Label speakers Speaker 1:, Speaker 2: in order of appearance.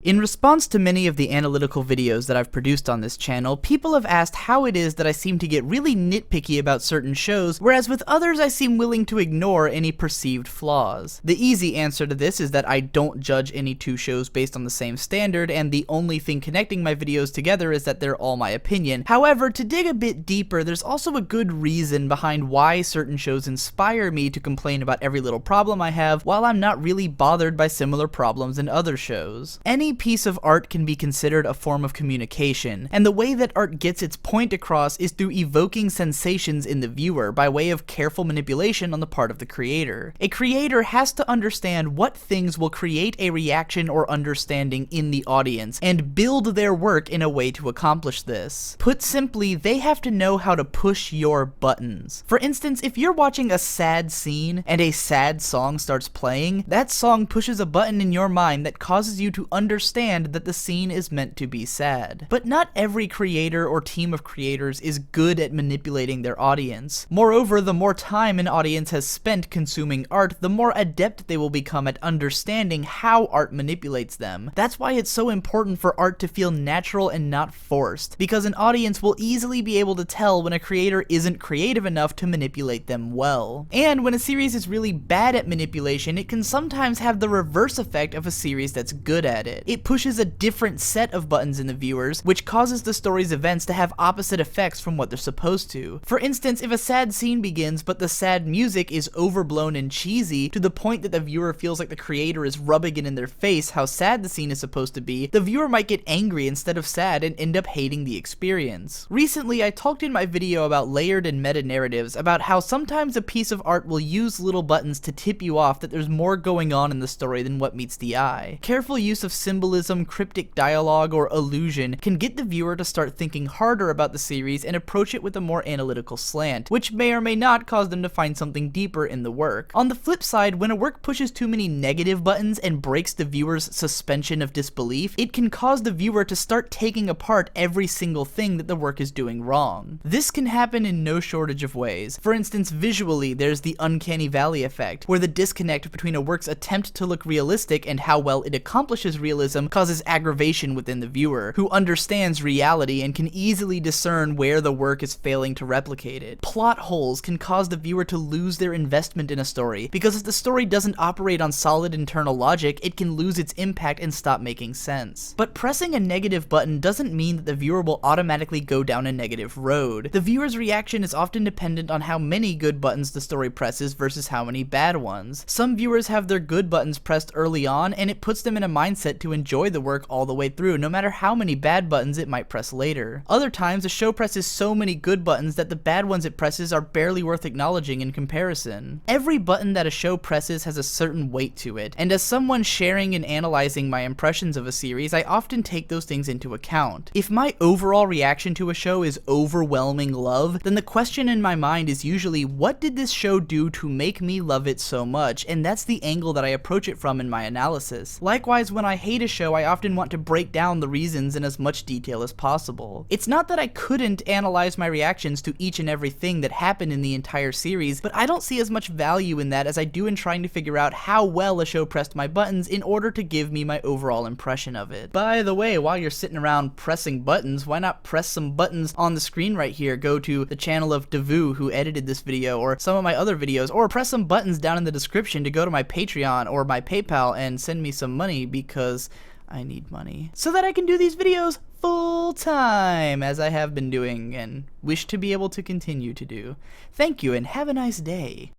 Speaker 1: In response to many of the analytical videos that I've produced on this channel, people have asked how it is that I seem to get really nitpicky about certain shows, whereas with others I seem willing to ignore any perceived flaws. The easy answer to this is that I don't judge any two shows based on the same standard, and the only thing connecting my videos together is that they're all my opinion. However, to dig a bit deeper, there's also a good reason behind why certain shows inspire me to complain about every little problem I have, while I'm not really bothered by similar problems in other shows. Any piece of art can be considered a form of communication, and the way that art gets its point across is through evoking sensations in the viewer by way of careful manipulation on the part of the creator. A creator has to understand what things will create a reaction or understanding in the audience, and build their work in a way to accomplish this. Put simply, they have to know how to push your buttons. For instance, if you're watching a sad scene and a sad song starts playing, that song pushes a button in your mind that causes you to understand that the scene is meant to be sad. But not every creator or team of creators is good at manipulating their audience. Moreover, the more time an audience has spent consuming art, the more adept they will become at understanding how art manipulates them. That's why it's so important for art to feel natural and not forced, because an audience will easily be able to tell when a creator isn't creative enough to manipulate them well. And when a series is really bad at manipulation, it can sometimes have the reverse effect of a series that's good at it. It pushes a different set of buttons in the viewers, which causes the story's events to have opposite effects from what they're supposed to. For instance, if a sad scene begins but the sad music is overblown and cheesy to the point that the viewer feels like the creator is rubbing it in their face how sad the scene is supposed to be, the viewer might get angry instead of sad and end up hating the experience. Recently, I talked in my video about layered and meta narratives about how sometimes a piece of art will use little buttons to tip you off that there's more going on in the story than what meets the eye. Careful use of symbolism, cryptic dialogue, or illusion can get the viewer to start thinking harder about the series and approach it with a more analytical slant, which may or may not cause them to find something deeper in the work. On the flip side, when a work pushes too many negative buttons and breaks the viewer's suspension of disbelief, it can cause the viewer to start taking apart every single thing that the work is doing wrong. This can happen in no shortage of ways. For instance, visually, there's the uncanny valley effect, where the disconnect between a work's attempt to look realistic and how well it accomplishes realism causes aggravation within the viewer, who understands reality and can easily discern where the work is failing to replicate it. Plot holes can cause the viewer to lose their investment in a story, because if the story doesn't operate on solid internal logic, it can lose its impact and stop making sense. But pressing a negative button doesn't mean that the viewer will automatically go down a negative road. The viewer's reaction is often dependent on how many good buttons the story presses versus how many bad ones. Some viewers have their good buttons pressed early on, and it puts them in a mindset to enjoy the work all the way through, no matter how many bad buttons it might press later. Other times, a show presses so many good buttons that the bad ones it presses are barely worth acknowledging in comparison. Every button that a show presses has a certain weight to it, and as someone sharing and analyzing my impressions of a series, I often take those things into account. If my overall reaction to a show is overwhelming love, then the question in my mind is usually, what did this show do to make me love it so much? And that's the angle that I approach it from in my analysis. Likewise, when I hate a show, I often want to break down the reasons in as much detail as possible. It's not that I couldn't analyze my reactions to each and everything that happened in the entire series, but I don't see as much value in that as I do in trying to figure out how well a show pressed my buttons in order to give me my overall impression of it. By the way, while you're sitting around pressing buttons, why not press some buttons on the screen right here? Go to the channel of Devu, who edited this video, or some of my other videos, or press some buttons down in the description to go to my Patreon or my PayPal and send me some money, because I need money, so that I can do these videos full time, as I have been doing and wish to be able to continue to do. Thank you and have a nice day.